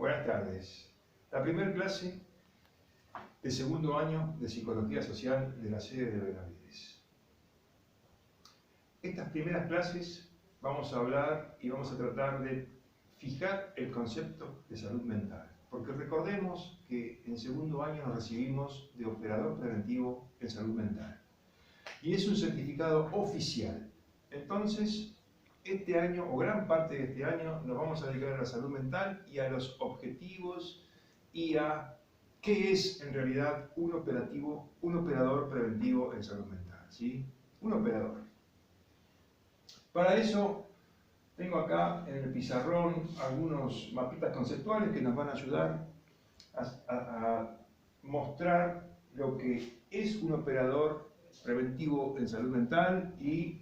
Buenas tardes. La primera clase de segundo año de Psicología Social de la sede de Benavides. Estas primeras clases vamos a hablar y vamos a tratar de fijar el concepto de salud mental. Porque recordemos que en segundo año nos recibimos de operador preventivo en salud mental. Y es un certificado oficial. Entonces, este año, o gran parte de este año, nos vamos a dedicar a la salud mental y a los objetivos y a qué es en realidad un operador preventivo en salud mental, ¿sí? Un operador. Para eso, tengo acá en el pizarrón algunos mapitas conceptuales que nos van a ayudar a mostrar lo que es un operador preventivo en salud mental y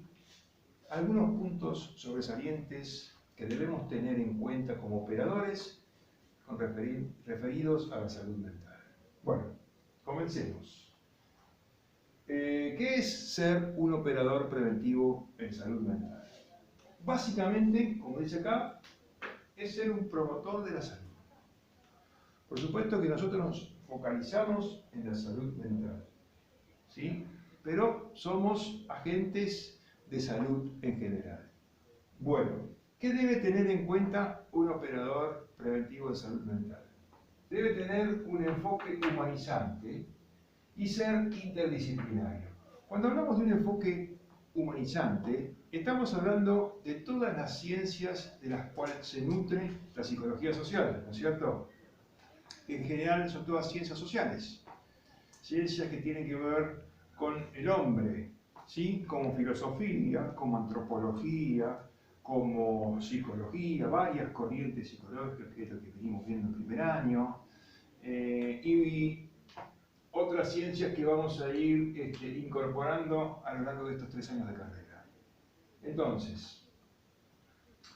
algunos puntos sobresalientes que debemos tener en cuenta como operadores referidos a la salud mental. Bueno, comencemos. ¿Qué es ser un operador preventivo en salud mental? Básicamente, como dice acá, es ser un promotor de la salud. Por supuesto que nosotros nos focalizamos en la salud mental, ¿sí? Pero somos agentes de salud en general. Bueno, ¿qué debe tener en cuenta un operador preventivo de salud mental? Debe tener un enfoque humanizante y ser interdisciplinario. Cuando hablamos de un enfoque humanizante, estamos hablando de todas las ciencias de las cuales se nutre la psicología social, ¿no es cierto? En general son todas ciencias sociales, ciencias que tienen que ver con el hombre, ¿sí? Como filosofía, como antropología, como psicología, varias corrientes psicológicas, que es lo que venimos viendo en primer año, y otras ciencias que vamos a ir incorporando a lo largo de estos 3 años de carrera. Entonces,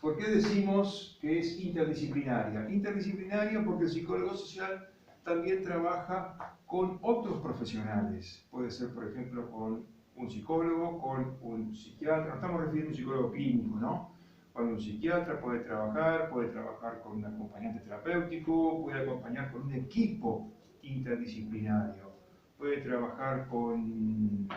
¿por qué decimos que es interdisciplinaria? Interdisciplinaria porque el psicólogo social también trabaja con otros profesionales. Puede ser, por ejemplo, con un psicólogo, con un psiquiatra. No estamos refiriendo a un psicólogo clínico, ¿no? Con un psiquiatra puede trabajar con un acompañante terapéutico, puede acompañar con un equipo interdisciplinario, puede trabajar con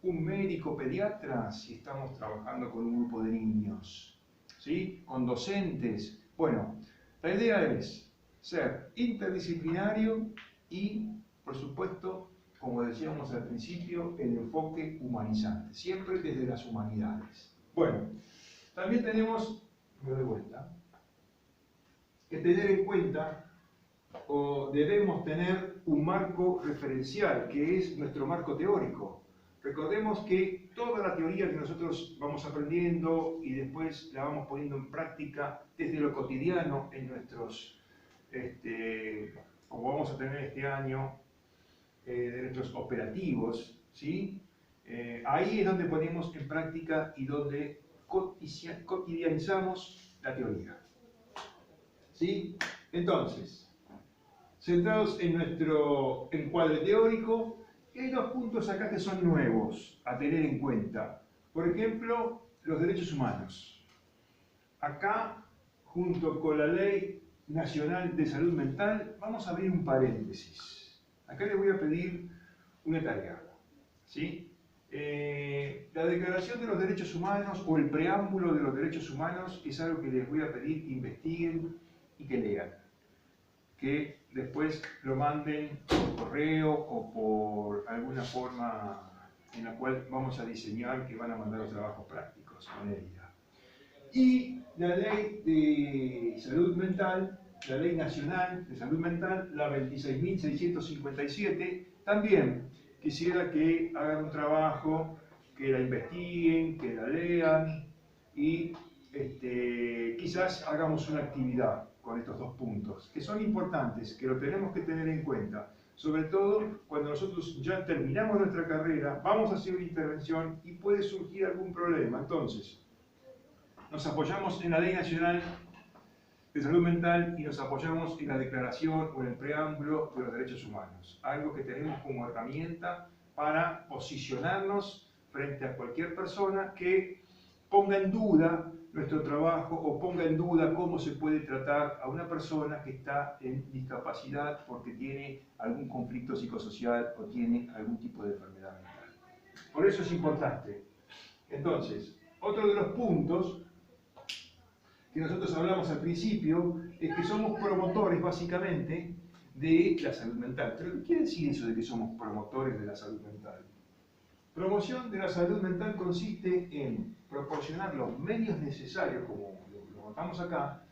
un médico pediatra si estamos trabajando con un grupo de niños, ¿sí? Con docentes. Bueno, la idea es ser interdisciplinario y, por supuesto, como decíamos al principio, el enfoque humanizante, siempre desde las humanidades. Bueno, también tenemos, me doy vuelta, que tener en cuenta, o debemos tener un marco referencial, que es nuestro marco teórico. Recordemos que toda la teoría que nosotros vamos aprendiendo y después la vamos poniendo en práctica desde lo cotidiano en nuestros, como vamos a tener este año, de nuestros operativos, ¿sí? Ahí es donde ponemos en práctica y donde cotidianizamos la teoría, ¿sí? Entonces, centrados en nuestro encuadre teórico, hay 2 puntos acá que son nuevos a tener en cuenta. Por ejemplo, los derechos humanos. Acá, junto con la Ley Nacional de Salud Mental, vamos a abrir un paréntesis. Acá les voy a pedir una tarea, ¿sí? La Declaración de los Derechos Humanos o el preámbulo de los derechos humanos es algo que les voy a pedir que investiguen y que lean. Que después lo manden por correo o por alguna forma en la cual vamos a diseñar que van a mandar los trabajos prácticos con ella. Y la Ley de Salud Mental, la Ley Nacional de Salud Mental, la 26.657, también quisiera que hagan un trabajo, que la investiguen, que la lean y quizás hagamos una actividad con estos 2 puntos, que son importantes, que lo tenemos que tener en cuenta, sobre todo cuando nosotros ya terminamos nuestra carrera, vamos a hacer una intervención y puede surgir algún problema. Entonces, nos apoyamos en la Ley Nacional de Salud Mental y nos apoyamos en la Declaración o en el preámbulo de los Derechos Humanos, algo que tenemos como herramienta para posicionarnos frente a cualquier persona que ponga en duda nuestro trabajo o ponga en duda cómo se puede tratar a una persona que está en discapacidad porque tiene algún conflicto psicosocial o tiene algún tipo de enfermedad mental. Por eso es importante. Entonces, otro de los puntos que nosotros hablamos al principio es que somos promotores básicamente de la salud mental. ¿Pero qué quiere decir eso de que somos promotores de la salud mental? Promoción de la salud mental consiste en proporcionar los medios necesarios, como lo notamos acá,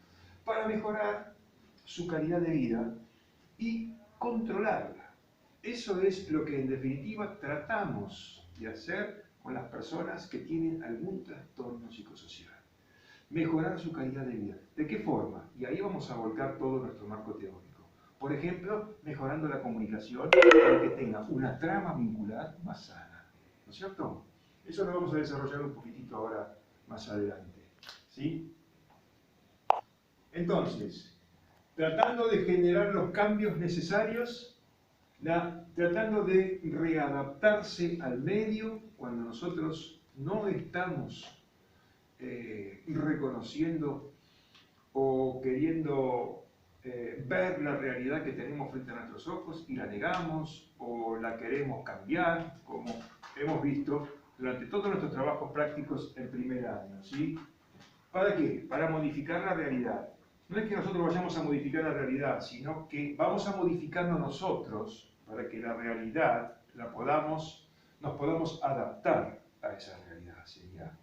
para mejorar su calidad de vida y controlarla. Eso es lo que en definitiva tratamos de hacer con las personas que tienen algún trastorno psicosocial. Mejorar su calidad de vida. ¿De qué forma? Y ahí vamos a volcar todo nuestro marco teórico. Por ejemplo, mejorando la comunicación para que tenga una trama vincular más sana. ¿No es cierto? Eso lo vamos a desarrollar un poquitito ahora más adelante. ¿Sí? Entonces, tratando de generar los cambios necesarios, tratando de readaptarse al medio cuando nosotros no estamos reconociendo o queriendo ver la realidad que tenemos frente a nuestros ojos y la negamos o la queremos cambiar, como hemos visto durante todos nuestros trabajos prácticos el primer año, ¿sí? ¿Para qué? Para modificar la realidad. No es que nosotros vayamos a modificar la realidad, sino que vamos a modificarnos nosotros para que la realidad nos podamos adaptar a esa realidad, sería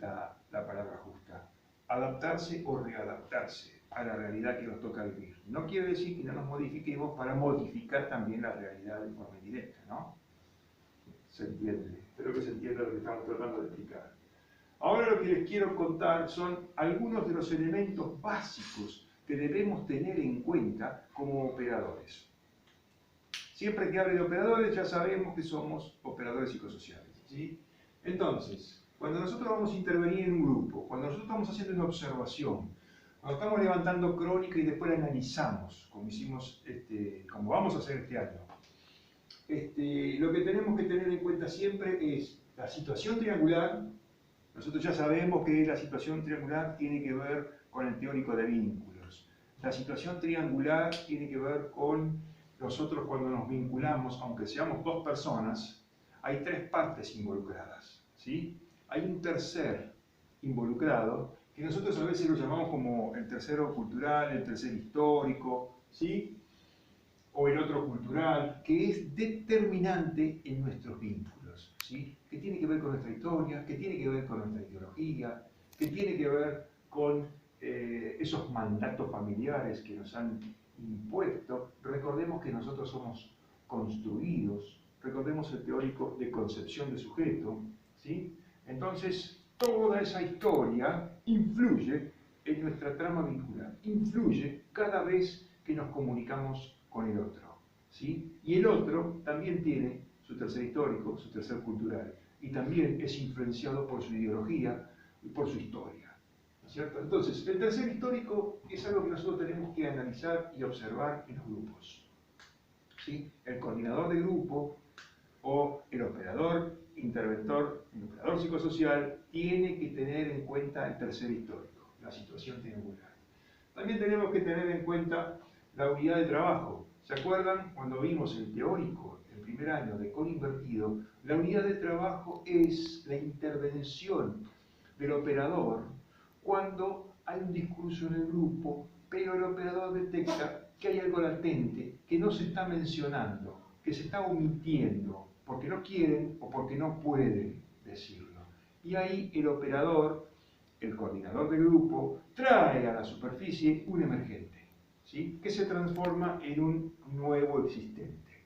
la palabra justa. Adaptarse o readaptarse a la realidad que nos toca vivir. No quiere decir que no nos modifiquemos para modificar también la realidad de forma indirecta, ¿no? Se entiende. Espero que se entienda lo que estamos tratando de explicar. Ahora lo que les quiero contar son algunos de los elementos básicos que debemos tener en cuenta como operadores. Siempre que hable de operadores ya sabemos que somos operadores psicosociales, ¿sí? Entonces, cuando nosotros vamos a intervenir en un grupo, cuando nosotros estamos haciendo una observación, cuando estamos levantando crónica y después la analizamos, como vamos a hacer este año, lo que tenemos que tener en cuenta siempre es la situación triangular. Nosotros ya sabemos que la situación triangular tiene que ver con el teórico de vínculos. La situación triangular tiene que ver con nosotros cuando nos vinculamos, aunque seamos dos personas, hay tres partes involucradas, ¿sí? Hay un tercer involucrado, que nosotros a veces lo llamamos como el tercero cultural, el tercer histórico, ¿sí? O el otro cultural, que es determinante en nuestros vínculos, ¿sí? Que tiene que ver con nuestra historia, que tiene que ver con nuestra ideología, que tiene que ver con esos mandatos familiares que nos han impuesto. Recordemos que nosotros somos construidos, recordemos el teórico de concepción de sujeto, ¿sí? Entonces, toda esa historia influye en nuestra trama vincular, influye cada vez que nos comunicamos con el otro, ¿sí? Y el otro también tiene su tercer histórico, su tercer cultural, y también es influenciado por su ideología y por su historia, ¿no es cierto? Entonces, el tercer histórico es algo que nosotros tenemos que analizar y observar en los grupos, ¿sí? El coordinador de grupo o el operador interventor, el operador psicosocial, tiene que tener en cuenta el tercer histórico, la situación triangular. También tenemos que tener en cuenta la unidad de trabajo. ¿Se acuerdan cuando vimos el teórico, el primer año de core invertido? La unidad de trabajo es la intervención del operador cuando hay un discurso en el grupo, pero el operador detecta que hay algo latente, que no se está mencionando, que se está omitiendo, porque no quieren o porque no pueden decirlo. Y ahí el operador, el coordinador del grupo, trae a la superficie un emergente, ¿sí? Que se transforma en un nuevo existente,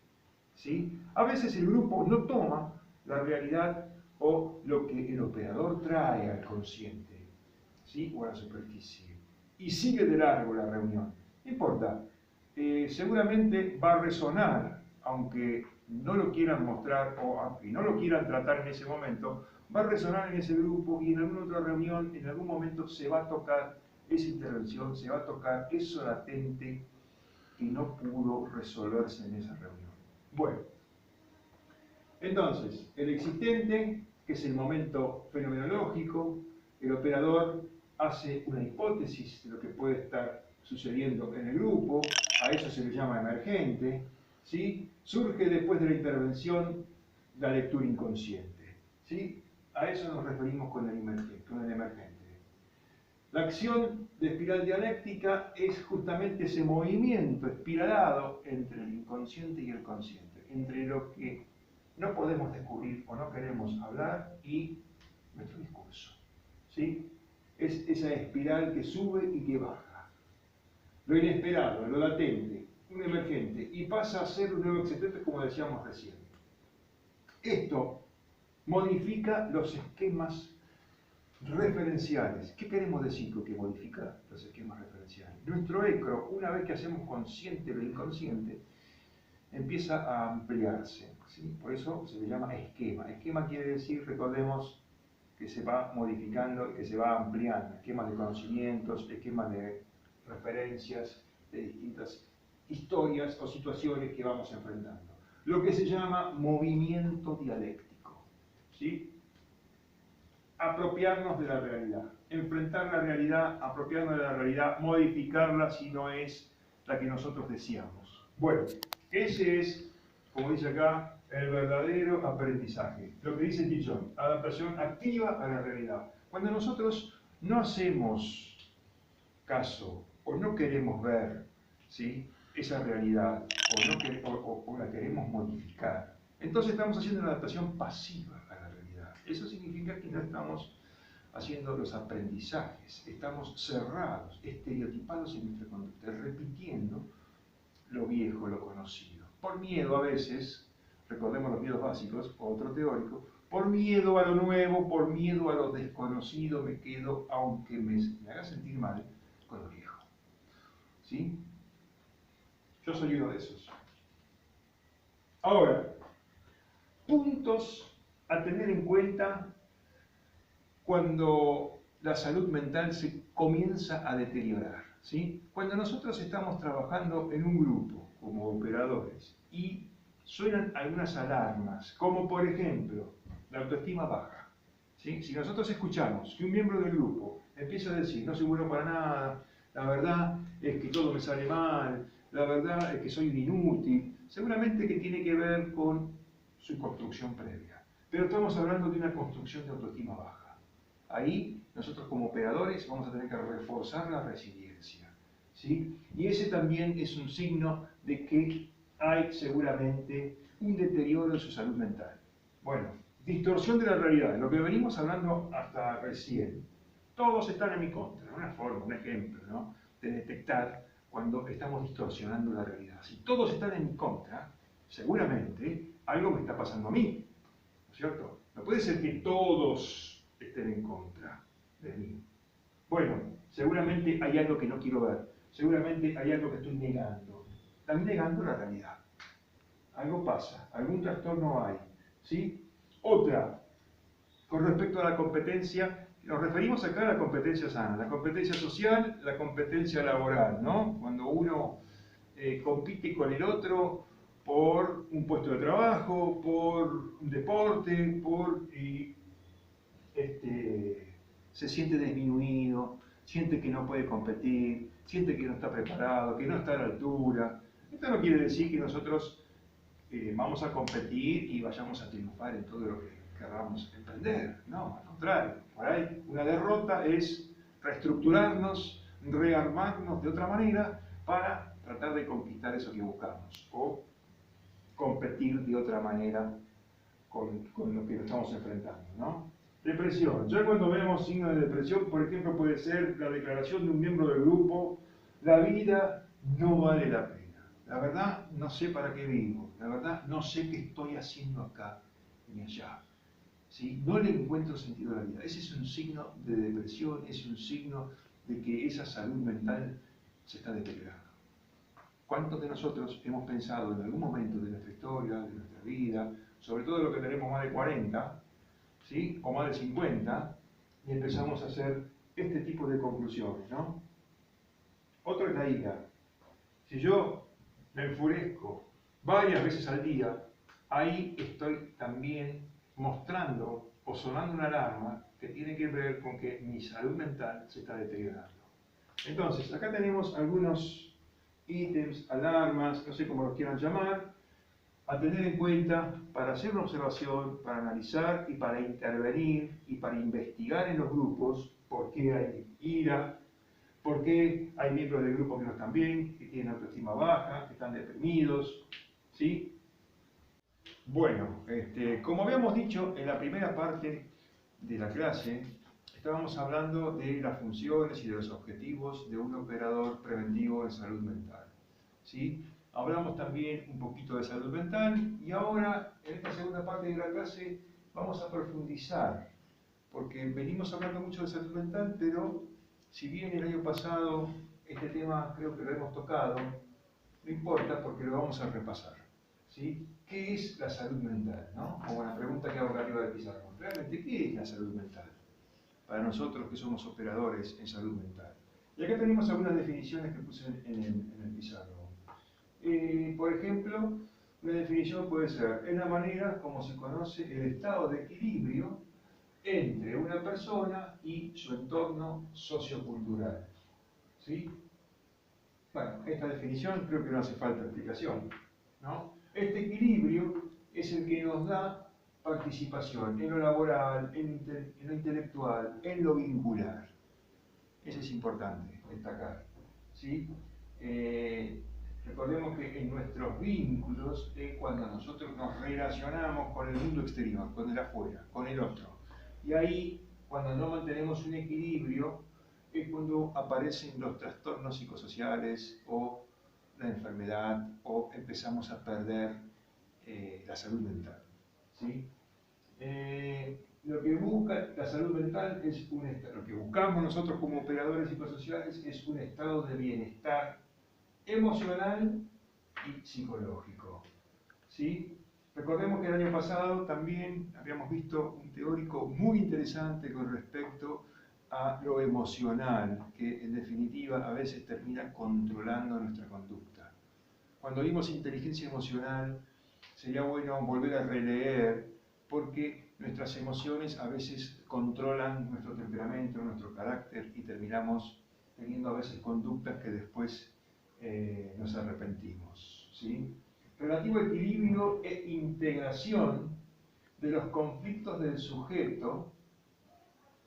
¿sí? A veces el grupo no toma la realidad o lo que el operador trae al consciente, ¿sí? O a la superficie, y sigue de largo la reunión. No importa, seguramente va a resonar, aunque no lo quieran mostrar o aunque no lo quieran tratar en ese momento, va a resonar en ese grupo y en alguna otra reunión, en algún momento se va a tocar esa intervención, se va a tocar eso latente que no pudo resolverse en esa reunión. Bueno, entonces, el existente, que es el momento fenomenológico, el operador, hace una hipótesis de lo que puede estar sucediendo en el grupo, a eso se le llama emergente, ¿sí? Surge después de la intervención la lectura inconsciente, ¿sí? A eso nos referimos con el emergente. La acción de espiral dialéctica es justamente ese movimiento espiralado entre el inconsciente y el consciente, entre lo que no podemos descubrir o no queremos hablar y nuestro discurso, ¿sí? Es esa espiral que sube y que baja. Lo inesperado, lo latente, un emergente, y pasa a ser un nuevo existente, como decíamos recién. Esto modifica los esquemas referenciales. ¿Qué queremos decir con que modifica los esquemas referenciales? Nuestro ecro, una vez que hacemos consciente lo inconsciente, empieza a ampliarse, ¿sí? Por eso se le llama esquema. Esquema quiere decir, recordemos, que se va modificando y que se va ampliando. Esquemas de conocimientos, esquemas de referencias, de distintas historias o situaciones que vamos enfrentando. Lo que se llama movimiento dialéctico, ¿sí? Apropiarnos de la realidad, enfrentar la realidad, apropiarnos de la realidad, modificarla si no es la que nosotros deseamos. Bueno, ese es, como dice acá, el verdadero aprendizaje. Lo que dice Tichon, adaptación activa a la realidad. Cuando nosotros no hacemos caso o no queremos ver, ¿sí?, esa realidad o la queremos modificar, entonces estamos haciendo una adaptación pasiva a la realidad. Eso significa que no estamos haciendo los aprendizajes, estamos cerrados, estereotipados en nuestra conducta, repitiendo lo viejo, lo conocido. Por miedo a veces, recordemos los miedos básicos, otro teórico, por miedo a lo nuevo, por miedo a lo desconocido, me quedo, aunque me haga sentir mal, con lo viejo. ¿Sí? Yo soy uno de esos. Ahora, puntos a tener en cuenta cuando la salud mental se comienza a deteriorar, ¿sí? Cuando nosotros estamos trabajando en un grupo como operadores y suenan algunas alarmas, como por ejemplo la autoestima baja, ¿sí? Si nosotros escuchamos que un miembro del grupo empieza a decir, no soy bueno para nada, la verdad es que todo me sale mal, la verdad es que soy un inútil, seguramente que tiene que ver con su construcción previa. Pero estamos hablando de una construcción de autoestima baja. Ahí nosotros como operadores vamos a tener que reforzar la resiliencia, ¿sí? Y ese también es un signo de que hay seguramente un deterioro en su salud mental. Bueno, distorsión de la realidad, lo que venimos hablando hasta recién. Todos están en mi contra, una forma, un ejemplo, ¿no?, de detectar cuando estamos distorsionando la realidad. Si todos están en mi contra, seguramente algo me está pasando a mí, ¿no es cierto? No puede ser que todos estén en contra de mí. Bueno, seguramente hay algo que no quiero ver, seguramente hay algo que estoy negando. Estoy negando la realidad. Algo pasa, algún trastorno hay, ¿sí? Otra, con respecto a la competencia, nos referimos acá a la competencia sana, la competencia social, la competencia laboral, ¿no? Cuando uno compite con el otro por un puesto de trabajo, por un deporte, se siente disminuido, siente que no puede competir, siente que no está preparado, que no está a la altura. Esto no quiere decir que nosotros vamos a competir y vayamos a triunfar en todo lo que queramos emprender. No, al contrario. Por ahí una derrota es reestructurarnos, rearmarnos de otra manera para tratar de conquistar eso que buscamos o competir de otra manera con lo que nos estamos enfrentando, ¿no? Depresión. Ya cuando vemos signos de depresión, por ejemplo, puede ser la declaración de un miembro del grupo: la vida no vale la pena. La verdad, no sé para qué vivo. La verdad, no sé qué estoy haciendo acá ni allá. ¿Sí? No le encuentro sentido a la vida. Ese es un signo de depresión, es un signo de que esa salud mental se está deteriorando. ¿Cuántos de nosotros hemos pensado en algún momento de nuestra historia, de nuestra vida, sobre todo los que tenemos más de 40, ¿sí?, o más de 50, y empezamos a hacer este tipo de conclusiones, ¿no? Otro es la ira. Si yo me enfurezco varias veces al día, ahí estoy también mostrando o sonando una alarma que tiene que ver con que mi salud mental se está deteriorando. Entonces, acá tenemos algunos ítems, alarmas, no sé cómo los quieran llamar, a tener en cuenta para hacer una observación, para analizar y para intervenir y para investigar en los grupos por qué hay ira, por qué hay miembros del grupo que no están bien, que tienen autoestima baja, que están deprimidos, ¿sí? Bueno, como habíamos dicho en la primera parte de la clase, estábamos hablando de las funciones y de los objetivos de un operador preventivo en salud mental, ¿sí? Hablamos también un poquito de salud mental y ahora, en esta segunda parte de la clase, vamos a profundizar, porque venimos hablando mucho de salud mental, pero si bien el año pasado este tema creo que lo hemos tocado, no importa porque lo vamos a repasar, ¿sí? ¿Qué es la salud mental? ¿No? Como la pregunta que hago acá arriba del pizarrón. ¿Realmente qué es la salud mental? Para nosotros que somos operadores en salud mental. Y acá tenemos algunas definiciones que puse en el pizarrón. Por ejemplo, una definición puede ser, es la manera como se conoce el estado de equilibrio entre una persona y su entorno sociocultural. ¿Sí? Bueno, esta definición creo que no hace falta explicación, ¿no? Este equilibrio es el que nos da participación en lo laboral, en lo intelectual, en lo vincular. Eso es importante destacar, ¿sí? Recordemos que en nuestros vínculos es cuando nosotros nos relacionamos con el mundo exterior, con el afuera, con el otro. Y ahí, cuando no mantenemos un equilibrio, es cuando aparecen los trastornos psicosociales o la enfermedad o empezamos a perder la salud mental, ¿sí? Lo que busca la salud mental es lo que buscamos nosotros como operadores psicosociales es un estado de bienestar emocional y psicológico, ¿sí? Recordemos que el año pasado también habíamos visto un teórico muy interesante con respecto a lo emocional, que en definitiva a veces termina controlando nuestra conducta. Cuando vimos inteligencia emocional, sería bueno volver a releer, porque nuestras emociones a veces controlan nuestro temperamento, nuestro carácter, y terminamos teniendo a veces conductas que después nos arrepentimos, ¿sí? Relativo equilibrio e integración de los conflictos del sujeto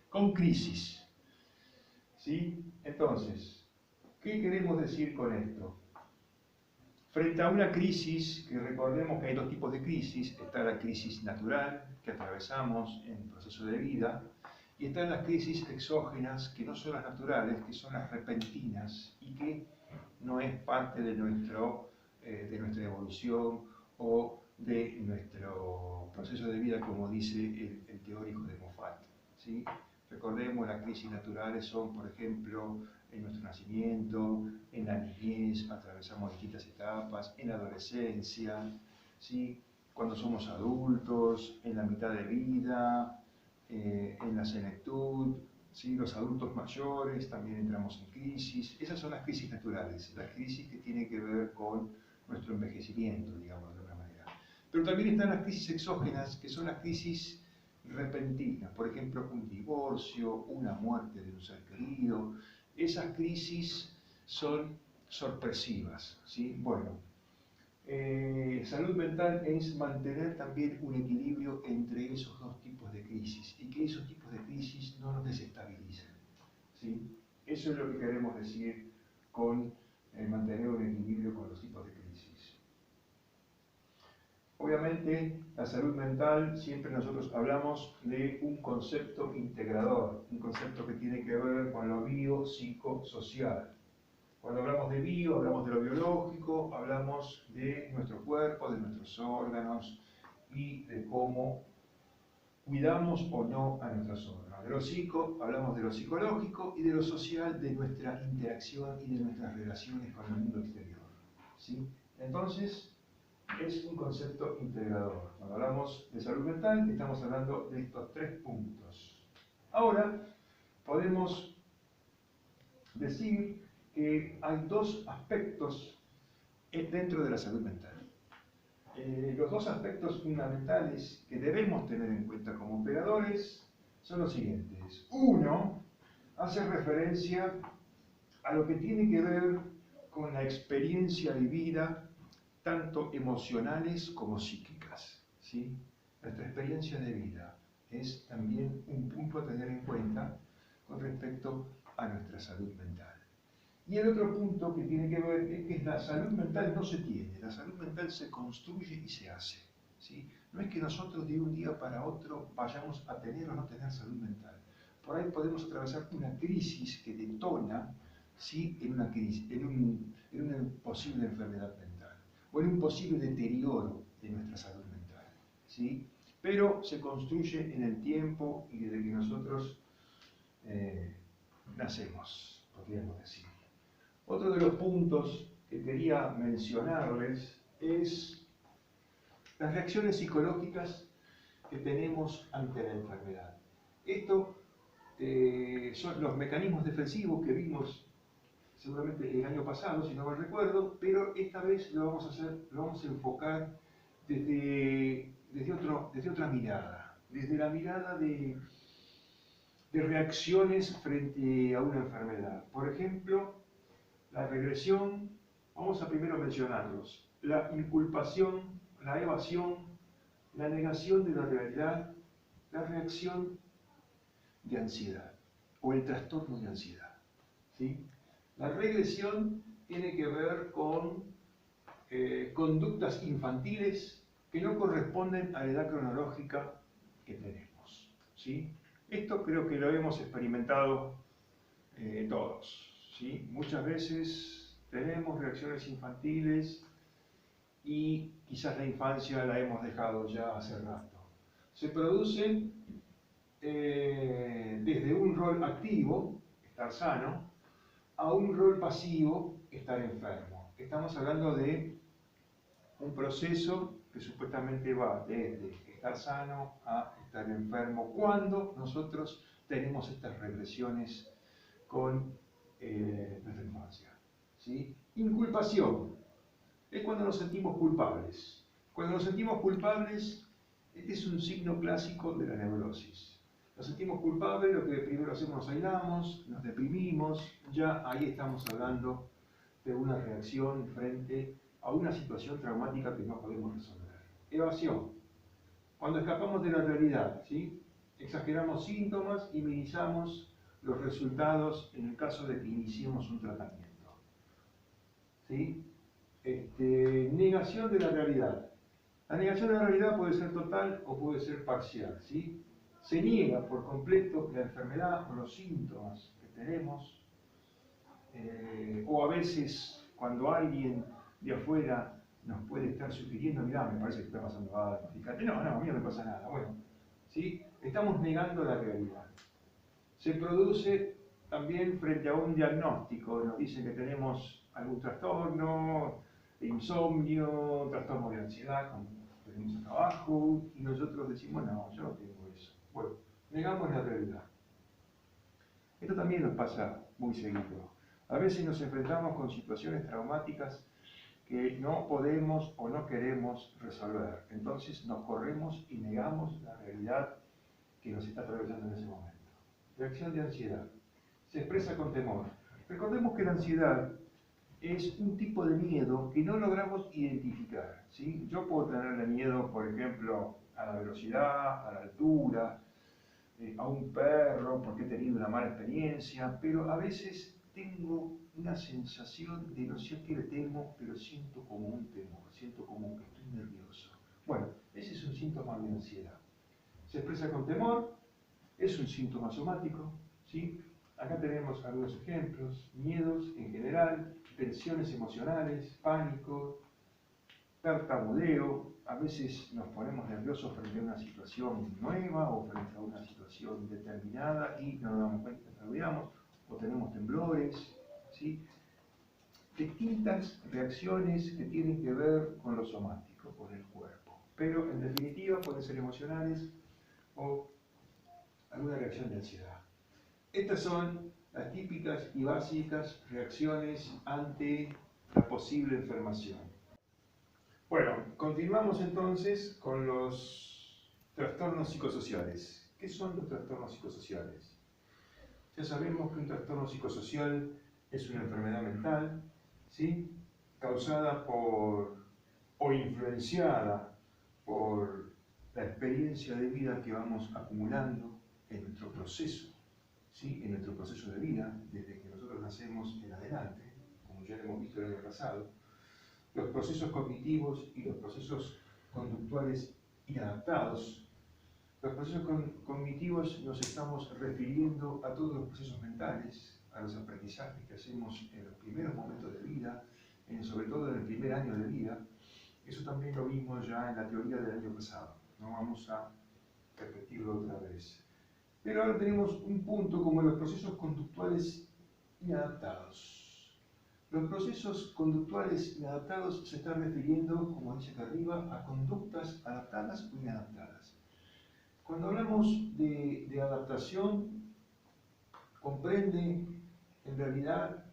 con crisis, ¿sí? Entonces, ¿qué queremos decir con esto? Frente a una crisis, que recordemos que hay dos tipos de crisis, está la crisis natural que atravesamos en el proceso de vida, y están las crisis exógenas, que no son las naturales, que son las repentinas, y que no es parte de nuestra evolución o de nuestro proceso de vida, como dice el teórico de Moffat, ¿sí? Recordemos, las crisis naturales son, por ejemplo, en nuestro nacimiento, en la niñez, atravesamos distintas etapas, en la adolescencia, ¿sí? Cuando somos adultos, en la mitad de vida, en la senectud, ¿sí? Los adultos mayores también entramos en crisis. Esas son las crisis naturales, las crisis que tienen que ver con nuestro envejecimiento, digamos, de alguna manera. Pero también están las crisis exógenas, que son las crisis repentinas, por ejemplo, un divorcio, una muerte de un ser querido. Esas crisis son sorpresivas, ¿sí? Bueno, salud mental es mantener también un equilibrio entre esos dos tipos de crisis y que esos tipos de crisis no nos desestabilicen, ¿sí? Eso es lo que queremos decir con mantener un equilibrio con los tipos de crisis. Obviamente, la salud mental, siempre nosotros hablamos de un concepto integrador, un concepto que tiene que ver con lo biopsicosocial. Cuando hablamos de bio, hablamos de lo biológico, hablamos de nuestro cuerpo, de nuestros órganos y de cómo cuidamos o no a nuestros órganos. De lo psico, hablamos de lo psicológico, y de lo social, de nuestra interacción y de nuestras relaciones con el mundo exterior, ¿sí? Entonces, es un concepto integrador. Cuando hablamos de salud mental, estamos hablando de estos tres puntos. Ahora, podemos decir que hay dos aspectos dentro de la salud mental. Los dos aspectos fundamentales que debemos tener en cuenta como operadores son los siguientes. Uno hace referencia a lo que tiene que ver con la experiencia vivida, tanto emocionales como psíquicas, ¿sí? Nuestra experiencia de vida es también un punto a tener en cuenta con respecto a nuestra salud mental. Y el otro punto que tiene que ver es que la salud mental no se tiene, la salud mental se construye y se hace, ¿sí? No es que nosotros de un día para otro vayamos a tener o no tener salud mental. Por ahí podemos atravesar una crisis que detona, ¿sí?, en una crisis, en una posible enfermedad mental o en un posible deterioro de nuestra salud mental, ¿sí? Pero se construye en el tiempo y desde que nosotros nacemos, podríamos decir. Otro de los puntos que quería mencionarles es las reacciones psicológicas que tenemos ante la enfermedad. Esto son los mecanismos defensivos que vimos seguramente el año pasado, si no mal recuerdo, pero esta vez lo vamos a enfocar desde otra mirada, desde la mirada de reacciones frente a una enfermedad. Por ejemplo, la regresión, vamos a primero mencionarlos: la inculpación, la evasión, la negación de la realidad, la reacción de ansiedad o el trastorno de ansiedad, ¿sí? La regresión tiene que ver con conductas infantiles que no corresponden a la edad cronológica que tenemos, ¿sí? Esto creo que lo hemos experimentado todos, ¿sí? Muchas veces tenemos reacciones infantiles y quizás la infancia la hemos dejado ya hace rato. Se producen desde un rol activo, estar sano, a un rol pasivo, estar enfermo. Estamos hablando de un proceso que supuestamente va desde estar sano a estar enfermo, cuando nosotros tenemos estas regresiones con nuestra infancia, ¿sí? Inculpación es cuando nos sentimos culpables. Cuando nos sentimos culpables, este es un signo clásico de la neurosis. Nos sentimos culpables, lo que primero hacemos, nos aislamos, nos deprimimos, ya ahí estamos hablando de una reacción frente a una situación traumática que no podemos resolver. Evasión, cuando escapamos de la realidad, ¿sí? Exageramos síntomas y minimizamos los resultados en el caso de que iniciemos un tratamiento, ¿sí? Negación de la realidad. La negación de la realidad puede ser total o puede ser parcial, ¿sí? Se niega por completo la enfermedad o los síntomas que tenemos, o a veces cuando alguien de afuera nos puede estar sugiriendo: mirá, me parece que está pasando algo, fíjate, no, a mí no me pasa nada. Bueno, ¿sí? Estamos negando la realidad. Se produce también frente a un diagnóstico, nos dicen que tenemos algún trastorno de insomnio, trastorno de ansiedad, como tenemos acá abajo, y nosotros decimos: no, yo no tengo eso. Bueno, negamos la realidad. Esto también nos pasa muy seguido. A veces nos enfrentamos con situaciones traumáticas que no podemos o no queremos resolver. Entonces nos corremos y negamos la realidad que nos está atravesando en ese momento. Reacción de ansiedad. Se expresa con temor. Recordemos que la ansiedad es un tipo de miedo que no logramos identificar, ¿sí? Yo puedo tenerle miedo, por ejemplo, a la velocidad, a la altura, a un perro, porque he tenido una mala experiencia, pero a veces tengo una sensación de no sé qué le temo, pero siento como un temor, siento como que estoy nervioso. Bueno, ese es un síntoma de ansiedad. Se expresa con temor, es un síntoma somático, ¿sí? Acá tenemos algunos ejemplos: miedos en general, tensiones emocionales, pánico, tartamudeo. A veces nos ponemos nerviosos frente a una situación nueva o frente a una situación determinada y no nos damos cuenta que nos olvidamos, o tenemos temblores, ¿sí? Distintas reacciones que tienen que ver con lo somático, con el cuerpo, pero en definitiva pueden ser emocionales o alguna reacción de ansiedad. Estas son las típicas y básicas reacciones ante la posible enfermación. Bueno, continuamos entonces con los trastornos psicosociales. ¿Qué son los trastornos psicosociales? Ya sabemos que un trastorno psicosocial es una enfermedad mental, ¿sí? Causada por o influenciada por la experiencia de vida que vamos acumulando en nuestro proceso, ¿sí? En nuestro proceso de vida, desde que nosotros nacemos en adelante, como ya lo hemos visto el año pasado, los procesos cognitivos y los procesos conductuales inadaptados. Los procesos cognitivos nos estamos refiriendo a todos los procesos mentales, a los aprendizajes que hacemos en los primeros momentos de vida, sobre todo en el primer año de vida. Eso también lo vimos ya en la teoría del año pasado. No vamos a repetirlo otra vez. Pero ahora tenemos un punto como los procesos conductuales inadaptados. Los procesos conductuales inadaptados se están refiriendo, como dice acá arriba, a conductas adaptadas o inadaptadas. Cuando hablamos de adaptación, comprende en realidad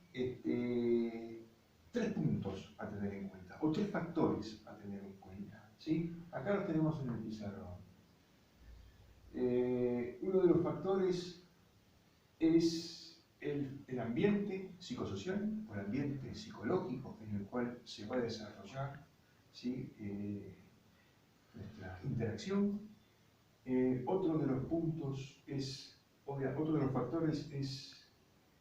tres puntos a tener en cuenta, o tres factores a tener en cuenta, ¿sí? Acá los tenemos en el pizarrón. Uno de los factores es el ambiente psicosocial, o el ambiente psicológico en el cual se va a desarrollar, ¿sí? Nuestra interacción. Otro de los puntos otro de los factores es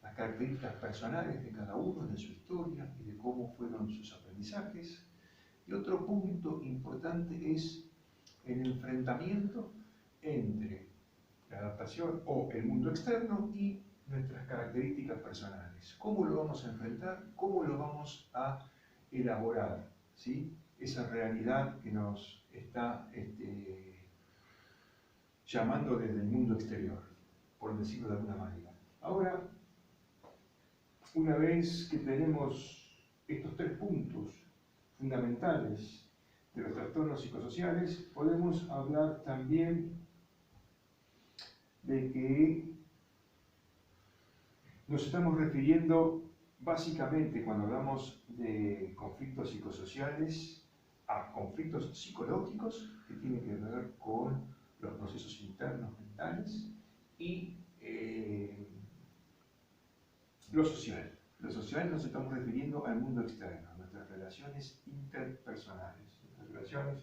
las características personales de cada uno, de su historia y de cómo fueron sus aprendizajes. Y otro punto importante es el enfrentamiento entre la adaptación o el mundo externo y nuestras características personales. ¿Cómo lo vamos a enfrentar? ¿Cómo lo vamos a elaborar? ¿Sí? Esa realidad que nos está llamando desde el mundo exterior, por decirlo de alguna manera. Ahora, una vez que tenemos estos tres puntos fundamentales de los trastornos psicosociales, podemos hablar también de que nos estamos refiriendo básicamente, cuando hablamos de conflictos psicosociales, a conflictos psicológicos que tienen que ver con los procesos internos mentales y lo social. Lo social nos estamos refiriendo al mundo externo, a nuestras relaciones interpersonales, nuestras relaciones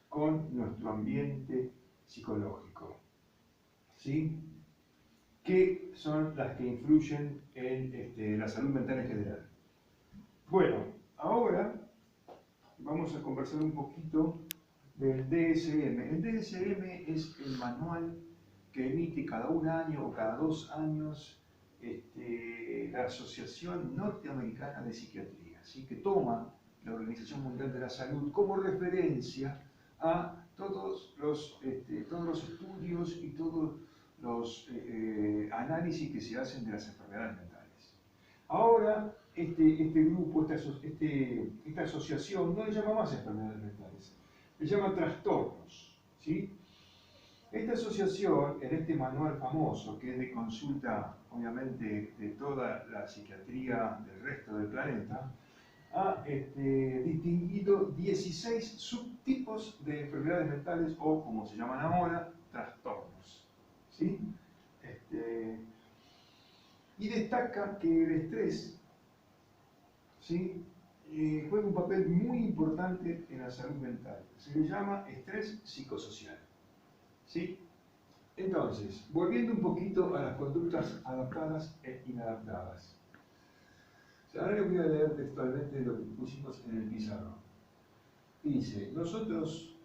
con nuestro ambiente psicológico, ¿sí? Que son las que influyen en la salud mental en general. Bueno, ahora vamos a conversar un poquito del DSM. El DSM es el manual que emite cada un año o cada 2 años la Asociación Norteamericana de Psiquiatría, ¿sí? Que toma la Organización Mundial de la Salud como referencia a todos los estudios y todos los análisis que se hacen de las enfermedades mentales. Ahora, este grupo, esta asociación, no le llama más enfermedades mentales, le llama trastornos, ¿sí? Esta asociación, en este manual famoso, que es de consulta, obviamente, de toda la psiquiatría del resto del planeta, ha distinguido 16 subtipos de enfermedades mentales, o como se llaman ahora, trastornos, ¿sí? Y destaca que el estrés, ¿sí? Juega un papel muy importante en la salud mental. Se le llama estrés psicosocial, ¿sí? Entonces, volviendo un poquito a las conductas adaptadas e inadaptadas. Ahora les voy a leer textualmente lo que pusimos en el pizarrón. Dice: nosotros,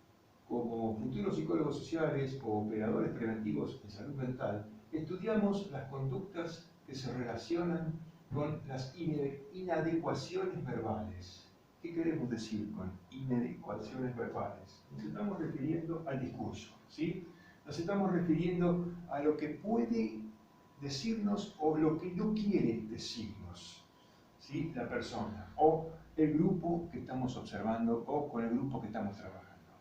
como futuros psicólogos sociales o operadores preventivos en salud mental, estudiamos las conductas que se relacionan con las inadecuaciones verbales. ¿Qué queremos decir con inadecuaciones verbales? Nos estamos refiriendo al discurso, ¿sí? Nos estamos refiriendo a lo que puede decirnos o lo que no quiere decirnos, ¿sí? La persona o el grupo que estamos observando o con el grupo que estamos trabajando,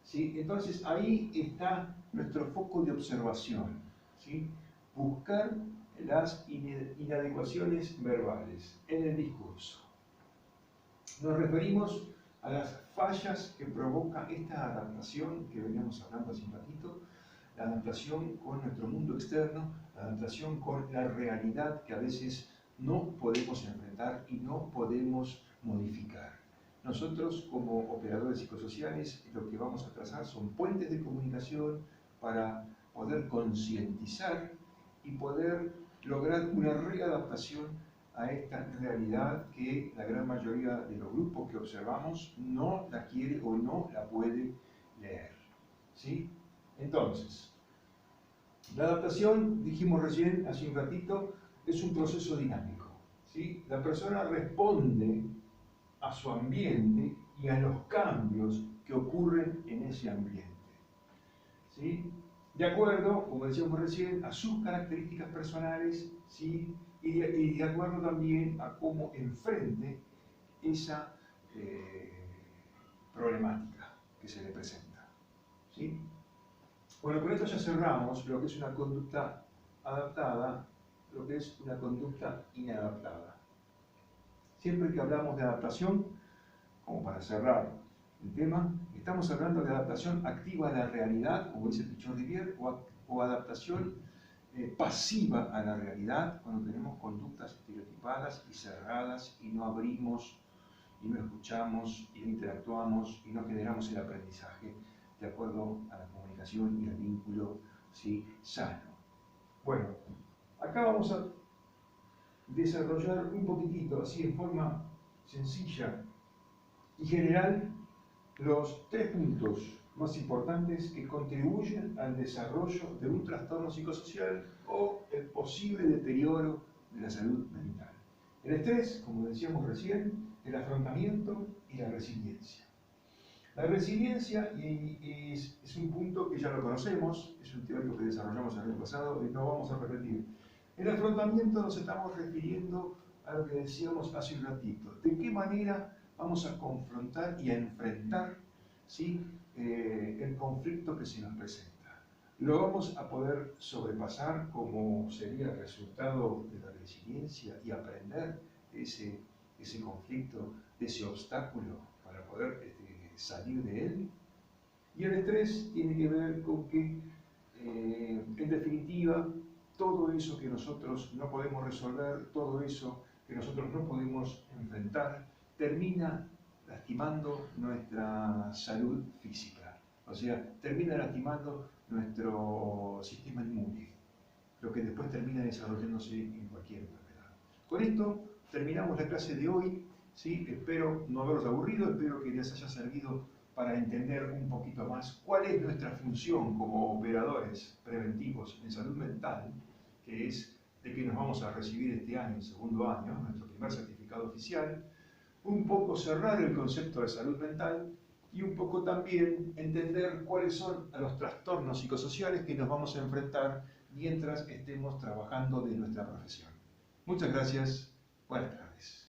¿sí? Entonces ahí está nuestro foco de observación, ¿sí? Buscar las inadecuaciones verbales en el discurso. Nos referimos a las fallas que provoca esta adaptación que veníamos hablando hace un ratito, la adaptación con nuestro mundo externo, la adaptación con la realidad que a veces no podemos enfrentar y no podemos modificar. Nosotros, como operadores psicosociales, lo que vamos a trazar son puentes de comunicación para poder concientizar y poder lograr una readaptación a esta realidad que la gran mayoría de los grupos que observamos no la quiere o no la puede leer. ¿Sí? Entonces, la adaptación, dijimos recién, hace un ratito, es un proceso dinámico. ¿Sí? La persona responde a su ambiente y a los cambios que ocurren en ese ambiente. ¿Sí? De acuerdo, como decíamos recién, a sus características personales, ¿sí? y de acuerdo también a cómo enfrente esa problemática que se le presenta. ¿Sí? Bueno, con esto ya cerramos lo que es una conducta adaptada, lo que es una conducta inadaptada. Siempre que hablamos de adaptación, como para cerrar el tema, estamos hablando de adaptación activa a la realidad, como dice Pichon-Rivière, o adaptación pasiva a la realidad, cuando tenemos conductas estereotipadas y cerradas y no abrimos, y no escuchamos, y no interactuamos, y no generamos el aprendizaje de acuerdo a la comunicación y al vínculo, ¿sí?, sano. Bueno, acá vamos a desarrollar un poquitito, así en forma sencilla y general, los 3 puntos más importantes que contribuyen al desarrollo de un trastorno psicosocial o el posible deterioro de la salud mental. El estrés, como decíamos recién, el afrontamiento y la resiliencia. La resiliencia es un punto que ya lo conocemos, es un teórico que desarrollamos el año pasado y no vamos a repetir. El afrontamiento nos estamos refiriendo a lo que decíamos hace un ratito. ¿De qué manera vamos a confrontar y a enfrentar, ¿sí?, el conflicto que se nos presenta? Lo vamos a poder sobrepasar como sería el resultado de la resiliencia y aprender ese conflicto, ese obstáculo para poder salir de él. Y el estrés tiene que ver con que, en definitiva, todo eso que nosotros no podemos resolver, todo eso que nosotros no podemos enfrentar, termina lastimando nuestra salud física. O sea, termina lastimando nuestro sistema inmune, lo que después termina desarrollándose en cualquier enfermedad. Con esto terminamos la clase de hoy. ¿Sí? Espero no haberlos aburrido, espero que les haya servido para entender un poquito más cuál es nuestra función como operadores preventivos en salud mental, que es de que nos vamos a recibir este año, el segundo año, nuestro primer certificado oficial, un poco cerrar el concepto de salud mental y un poco también entender cuáles son los trastornos psicosociales que nos vamos a enfrentar mientras estemos trabajando de nuestra profesión. Muchas gracias, buenas tardes.